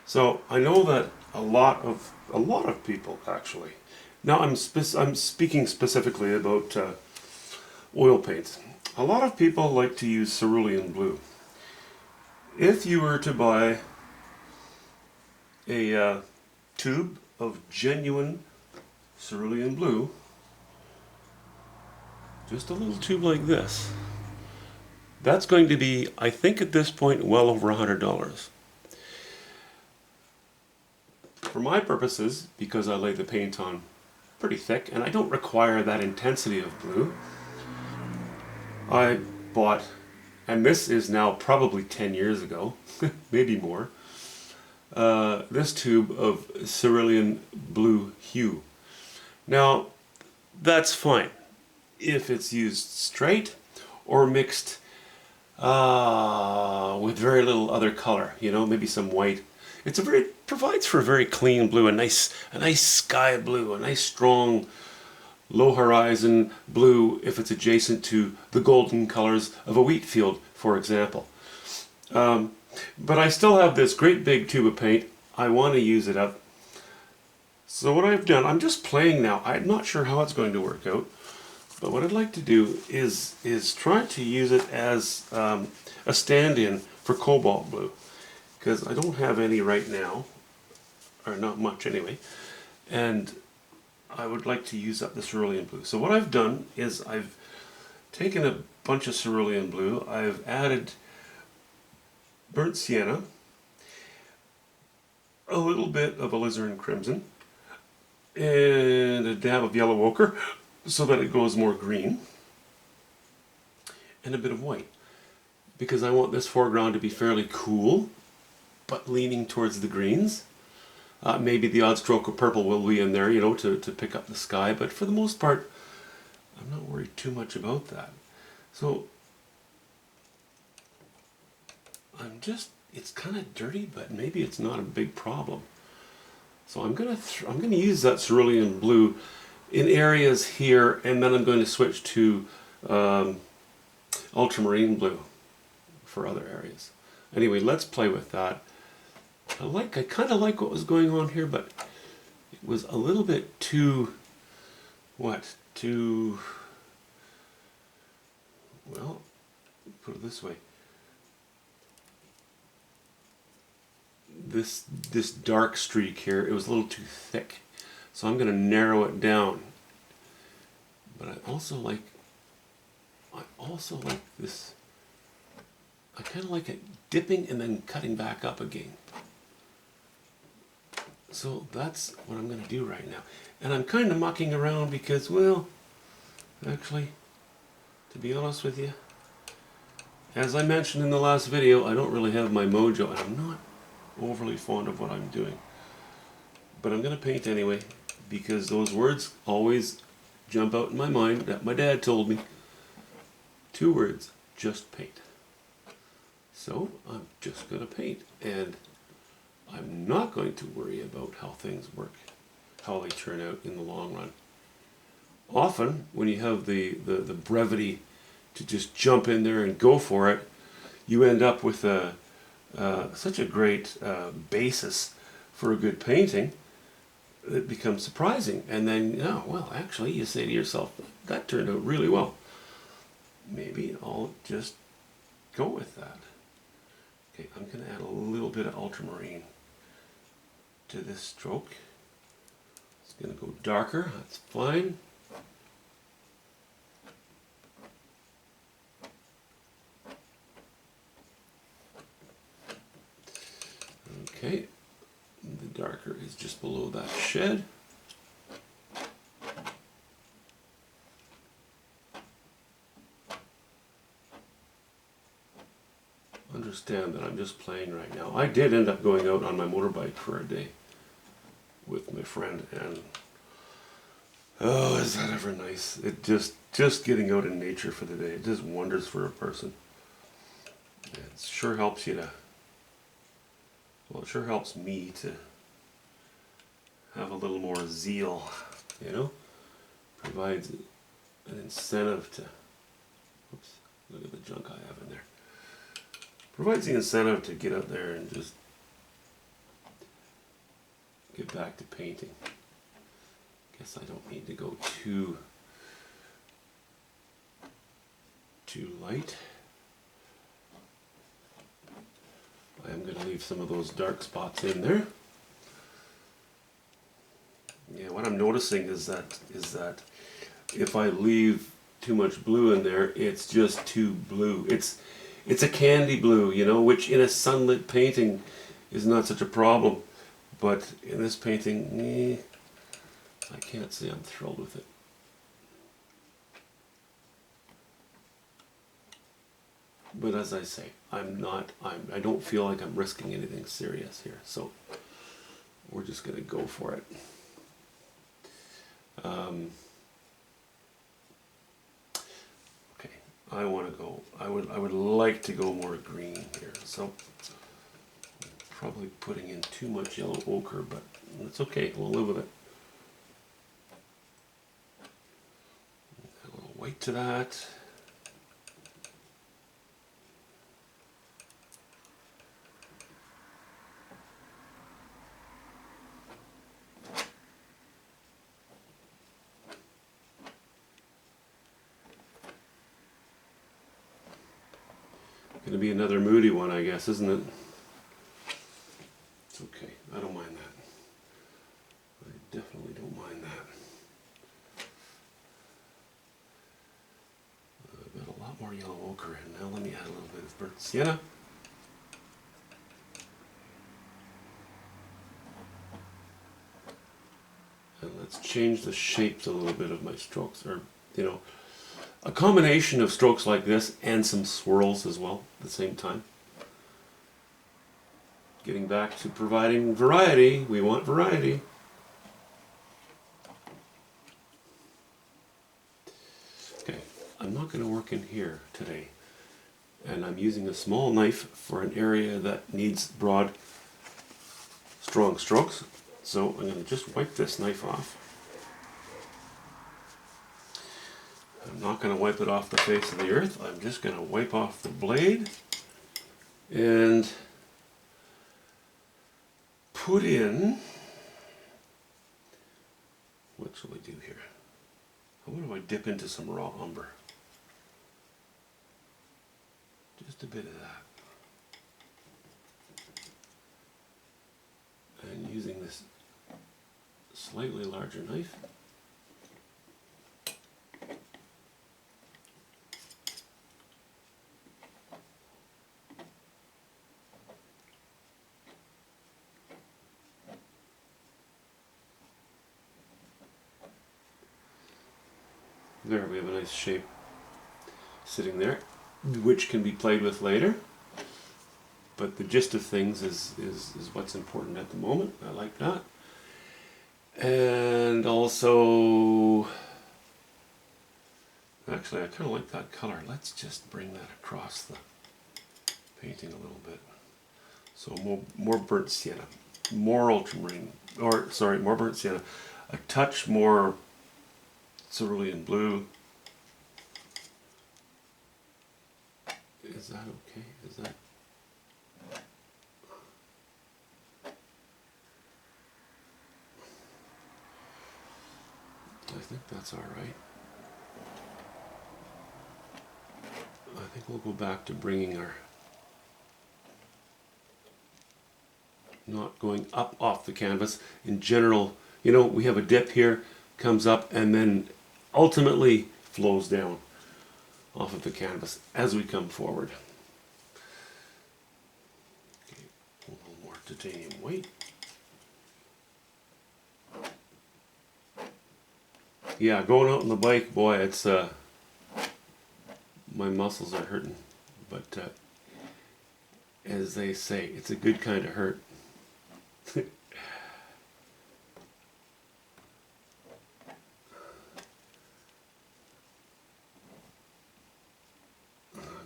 So I know that a lot of people actually. Now I'm speaking specifically about oil paints. A lot of people like to use cerulean blue. If you were to buy a tube of genuine cerulean blue, just a little tube like this, that's going to be, I think at this point, well over $100. For my purposes, because I lay the paint on pretty thick and I don't require that intensity of blue, I bought, and this is now probably 10 years ago, maybe more, this tube of cerulean blue hue. Now, that's fine if it's used straight or mixed with very little other color, maybe some white. It provides for a very clean blue, a nice sky blue, a nice strong low horizon blue if it's adjacent to the golden colors of a wheat field, for example. But I still have this great big tube of paint. I want to use it up. So what I've done, I'm just playing now. I'm not sure how it's going to work out. But what I'd like to do is try to use it as a stand-in for cobalt blue. Because I don't have any right now, or not much anyway. And I would like to use up the cerulean blue. So what I've done is I've taken a bunch of cerulean blue. I've added burnt sienna, a little bit of alizarin crimson, and a dab of yellow ochre so that it goes more green, and a bit of white, because I want this foreground to be fairly cool but leaning towards the greens. Maybe the odd stroke of purple will be in there, to pick up the sky, but for the most part I'm not worried too much about that. So it's kind of dirty, but maybe it's not a big problem. So I'm gonna use that cerulean blue in areas here, and then I'm going to switch to ultramarine blue for other areas. Anyway, let's play with that. I kind of like what was going on here, but it was a little bit too, well, put it this way. This dark streak here, it was a little too thick. So I'm going to narrow it down. But I also like this. I kind of like it dipping and then cutting back up again. So that's what I'm going to do right now. And I'm kind of mucking around because, well, actually, to be honest with you, as I mentioned in the last video, I don't really have my mojo, and I'm not overly fond of what I'm doing. But I'm going to paint anyway, because those words always jump out in my mind that my dad told me. 2 words, just paint. So I'm just going to paint, and I'm not going to worry about how things work, how they turn out in the long run. Often, when you have the brevity to just jump in there and go for it, you end up with such a great basis for a good painting. It becomes surprising, and then, well, actually, you say to yourself, that turned out really well. Maybe I'll just go with that. Okay, I'm going to add a little bit of ultramarine to this stroke. It's going to go darker, that's fine. Okay, the darker is just below that shed. Understand that I'm just playing right now. I did end up going out on my motorbike for a day with my friend, and oh, is that ever nice. It just getting out in nature for the day, it does wonders for a person. It sure helps you to, well, it sure helps me to have a little more zeal, provides an incentive to, oops, look at the junk I have in there. Provides the incentive to get out there and just get back to painting. Guess I don't need to go too light. I am going to leave some of those dark spots in there. Yeah, what I'm noticing is that if I leave too much blue in there, it's just too blue. It's a candy blue, you know, which in a sunlit painting is not such a problem. But in this painting, I can't say I'm thrilled with it. But as I say, I don't feel like I'm risking anything serious here, so we're just going to go for it. Okay, I want to go. I would like to go more green here, so probably putting in too much yellow ochre, but it's okay. We'll live with it. Add a little white to that. Going to be another moody one, I guess, isn't it? It's okay. I don't mind that. I definitely don't mind that. I've got a lot more yellow ochre in. Now let me add a little bit of burnt sienna. And let's change the shapes a little bit of my strokes, or, you know, a combination of strokes like this and some swirls as well at the same time. Getting back to providing variety, we want variety. Okay, I'm not going to work in here today, and I'm using a small knife for an area that needs broad, strong strokes. So I'm going to just wipe this knife off. I'm not going to wipe it off the face of the earth. I'm just going to wipe off the blade and put in, what shall we do here? What do I dip into some raw umber? Just a bit of that. And using this slightly larger knife, there we have a nice shape sitting there, which can be played with later. But the gist of things is what's important at the moment. I like that. And also, actually I kind of like that color. Let's just bring that across the painting a little bit. So more burnt sienna, more ultramarine, or sorry, more burnt sienna, a touch more cerulean blue. Is that okay? Is that? I think that's all right. I think we'll go back to bringing our, not going up off the canvas. In general, you know, we have a dip here, comes up, and then ultimately flows down off of the canvas as we come forward. Okay, a little more titanium white. Yeah, going out on the bike, boy, it's my muscles are hurting, but as they say, it's a good kind of hurt.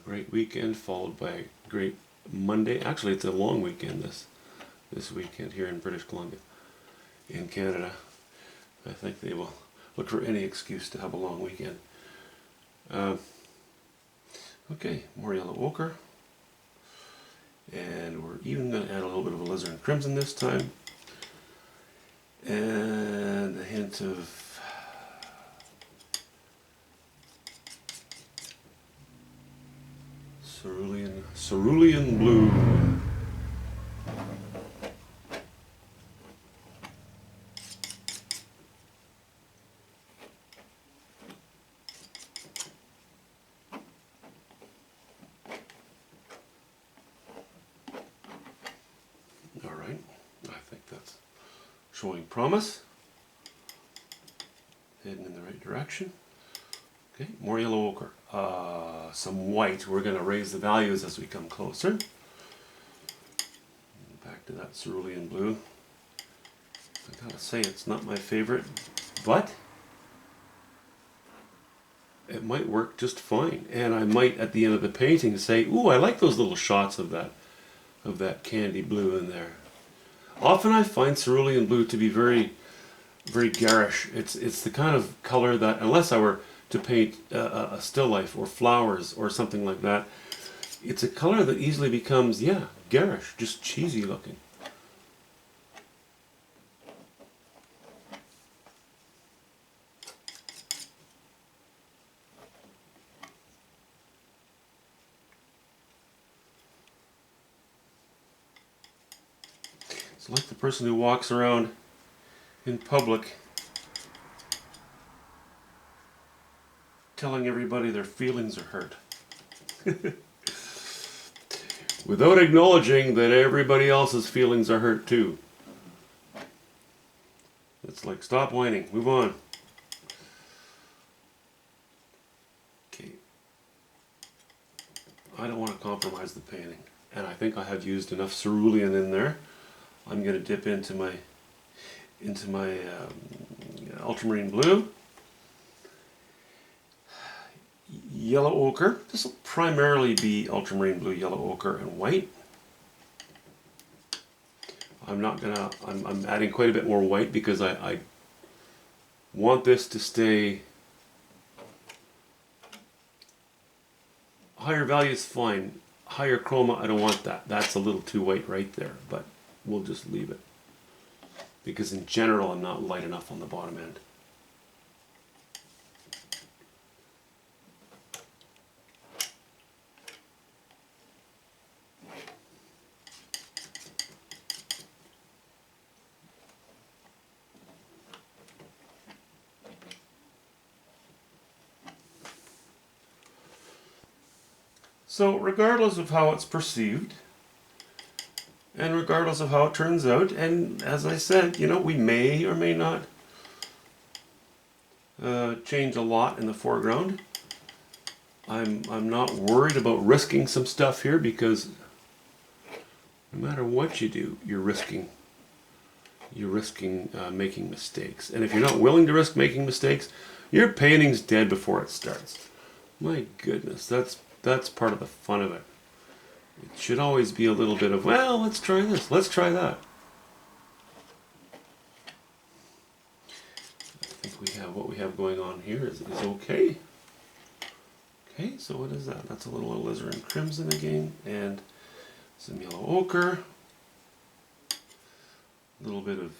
Great weekend followed by a great Monday. Actually, it's a long weekend this weekend here in British Columbia, in Canada. I think they will look for any excuse to have a long weekend. Okay, more yellow ochre. And we're even going to add a little bit of alizarin crimson this time. and a hint of cerulean blue. All right, I think that's showing promise. Heading in the right direction. Okay, more yellow ochre. Some white. We're going to raise the values as we come closer. Back to that cerulean blue. I gotta say, it's not my favorite, but it might work just fine. And I might, at the end of the painting, say, "Ooh, I like those little shots of that candy blue in there." Often I find cerulean blue to be very, very garish. It's the kind of color that, unless I were to paint a still life or flowers or something like that, it's a color that easily becomes, yeah, garish, just cheesy looking. It's like the person who walks around in public telling everybody their feelings are hurt. Without acknowledging that everybody else's feelings are hurt too. It's like, stop whining, move on. Okay. I don't want to compromise the painting. And I think I have used enough cerulean in there. I'm going to dip into my ultramarine blue. Yellow ochre. This will primarily be ultramarine blue, yellow ochre, and white. I'm adding quite a bit more white because I want this to stay. Higher value is fine. Higher chroma, I don't want that. That's a little too white right there, but we'll just leave it. Because in general, I'm not light enough on the bottom end. So regardless of how it's perceived, and regardless of how it turns out, and as I said, we may or may not change a lot in the foreground. I'm not worried about risking some stuff here because no matter what you do, you're risking making mistakes. And if you're not willing to risk making mistakes, your painting's dead before it starts. My goodness, that's part of the fun of it. It should always be a little bit of, well, let's try this, let's try that. I think what we have going on here is okay. Okay, so what is that? That's a little alizarin crimson again, and some yellow ochre, a little bit of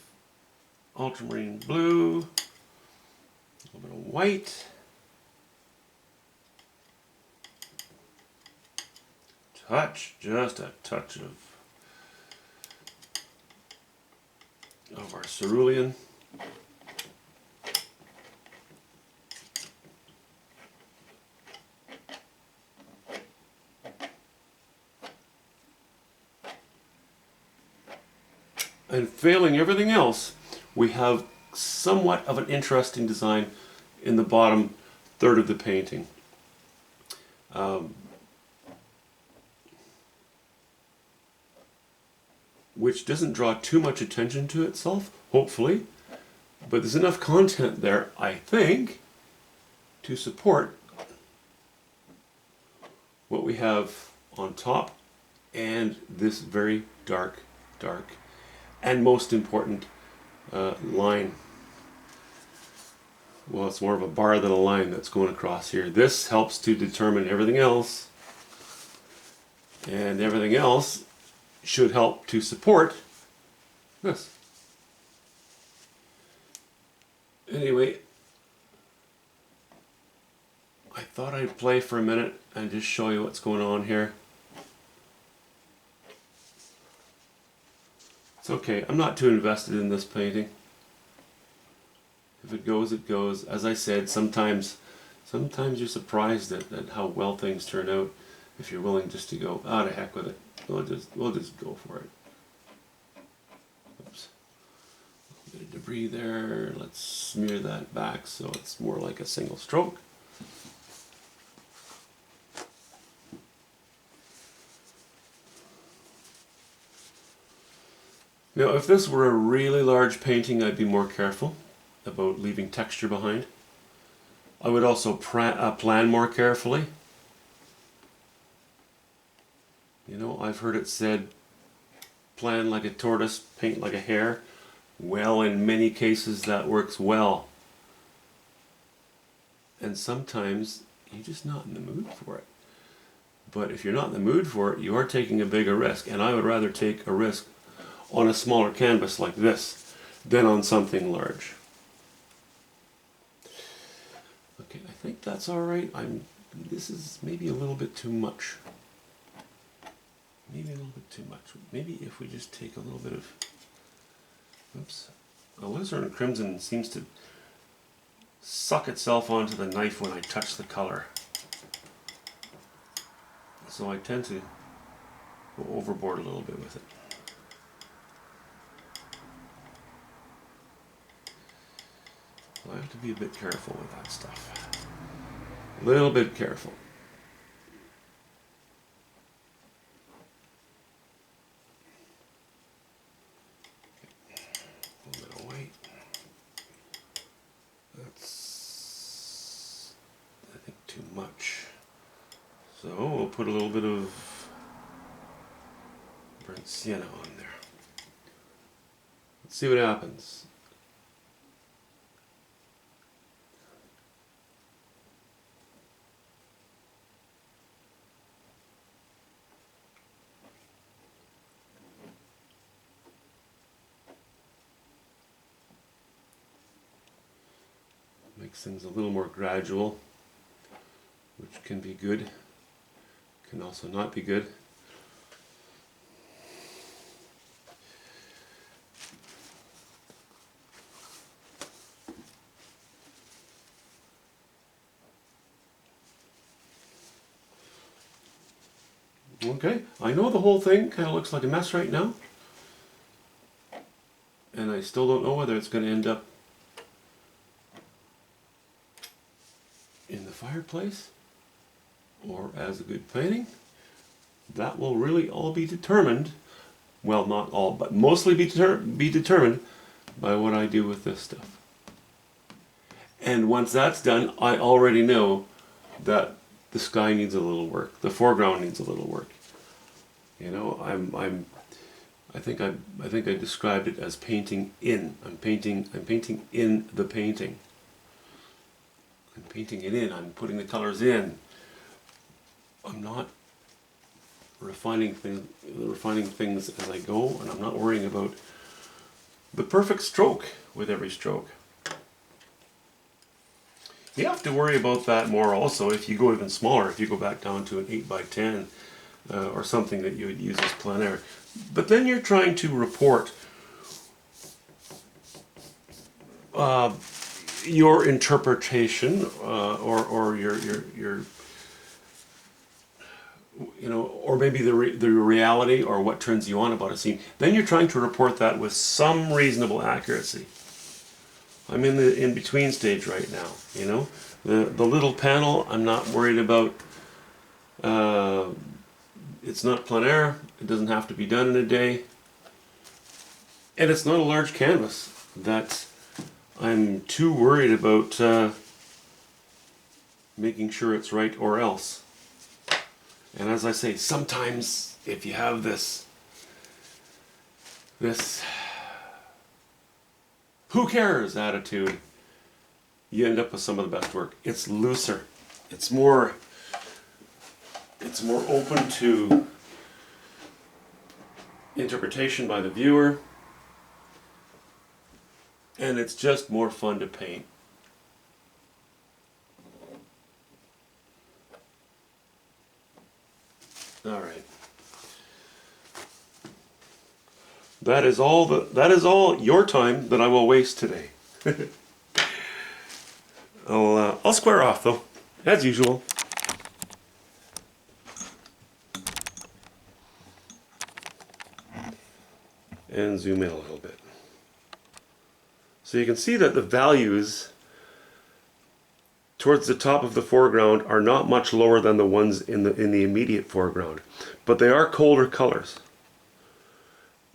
ultramarine blue, a little bit of white, just a touch of our cerulean. And failing everything else, we have somewhat of an interesting design in the bottom third of the painting. Which doesn't draw too much attention to itself, hopefully, but there's enough content there, I think, to support what we have on top and this very dark, and most important line. Well, it's more of a bar than a line that's going across here. This helps to determine everything else, and everything else should help to support this. Anyway, I thought I'd play for a minute and just show you what's going on here. It's okay, I'm not too invested in this painting. If it goes, it goes. As I said, sometimes you're surprised at how well things turn out if you're willing just to go, ah, to heck with it. We'll just go for it. Oops. A bit of debris there. Let's smear that back so it's more like a single stroke. Now, if this were a really large painting, I'd be more careful about leaving texture behind. I would also plan more carefully. You know, I've heard it said, plan like a tortoise, paint like a hare. Well, in many cases that works well. And sometimes you're just not in the mood for it. But if you're not in the mood for it, you are taking a bigger risk. And I would rather take a risk on a smaller canvas like this than on something large. Okay, I think that's all right. This is maybe a little bit too much. Maybe a little bit too much. Maybe if we just take a little bit of, oops, alizarin crimson seems to suck itself onto the knife when I touch the color. So I tend to go overboard a little bit with it. I have to be a bit careful with that stuff. A little bit careful. Okay. A little bit of white. That's, I think, too much. So we'll put a little bit of burnt sienna on there. Let's see what happens. Makes things a little more gradual, which can be good, can also not be good. Okay, I know the whole thing kind of looks like a mess right now, and I still don't know whether it's going to end up in the fireplace or as a good painting. That will really all be determined, well, not all, but mostly be determined by what I do with this stuff. And once that's done, I already know that the sky needs a little work, the foreground needs a little work. You know, I think I described it as painting in. I'm painting in the painting. I'm painting it in. I'm putting the colors in. I'm not refining things as I go, and I'm not worrying about the perfect stroke with every stroke. You have to worry about that more also if you go even smaller, if you go back down to an 8x10 or something that you would use as plein air. But then you're trying to report your interpretation or your you know, or maybe the reality or what turns you on about a scene. Then you're trying to report that with some reasonable accuracy. I'm in the in-between stage right now, you know. The little panel, I'm not worried about. It's not plein air. It doesn't have to be done in a day. And it's not a large canvas that I'm too worried about making sure it's right or else. And as I say, sometimes if you have this who cares attitude, you end up with some of the best work. It's looser. It's more open to interpretation by the viewer. and it's just more fun to paint. All right. That is all your time that I will waste today. I'll square off though, as usual. And zoom in a little bit. So you can see that the values towards the top of the foreground are not much lower than the ones in the immediate foreground, but they are colder colors.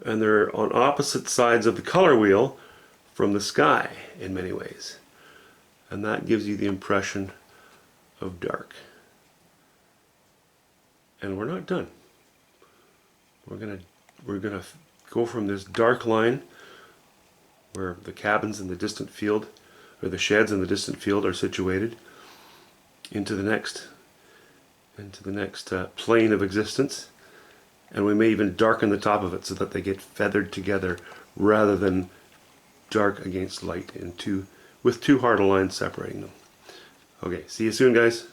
And they're on opposite sides of the color wheel from the sky in many ways. And that gives you the impression of dark. And we're not done. We're gonna go from this dark line where the cabins in the distant field, or the sheds in the distant field are situated, into the next plane of existence. And we may even darken the top of it so that they get feathered together rather than dark against light with two harder lines separating them. Okay, see you soon, guys.